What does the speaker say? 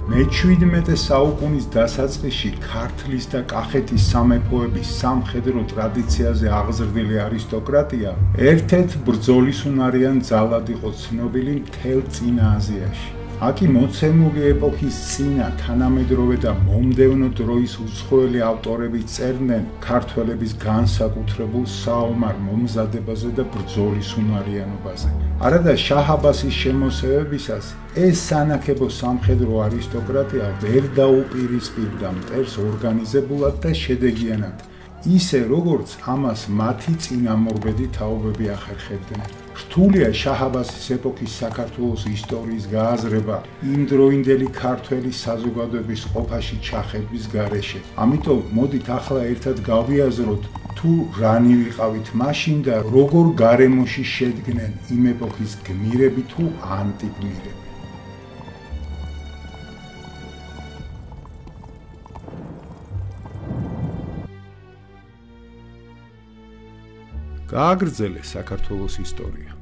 მე-17 საუკუნის დასაწყისში ქართლის და კახეთის სამეფოების სამხედრო ტრადიციაზე აღზრდილი არისტოკრატია ერთ-ერთ ბრძოლის უნარიან ძალად იყო ცნობილი მთელ წინა აზიაში. აქ მოცემული ეპოქის წინა თანამედროვე და მომდევნო დროის უცხოელი ავტორები წერდნენ ქართველების განსაკუთრებულ საომარ მომზადებაზე და ბრძოლის უნარიანობაზე. არადა შაჰ აბასის შემოსევებისას ეს სანაქებო სამხედრო არისტოკრატია ვერ დაუპირისპირდა მტერს ორგანიზებულად და შედეგიანად, ისე როგორც ამას მათი წინამორბედი თაობები ახერხებდნენ. რთულია შაჰ აბასის ეპოქის საქართველოს ისტორიის გააზრება იმდროინდელი ქართველი საზოგადოების ყოფაში ჩახების გარეშე. ამიტომ მოდით ახლა ერთად გავიაზროთ თუ რანი ვიყავით მაშინ და როგორ გარემოში შედგნენ იმ ეპოქის გმირები თუ ანტიგმირები. გააგრძელე საქართველოს ისტორია.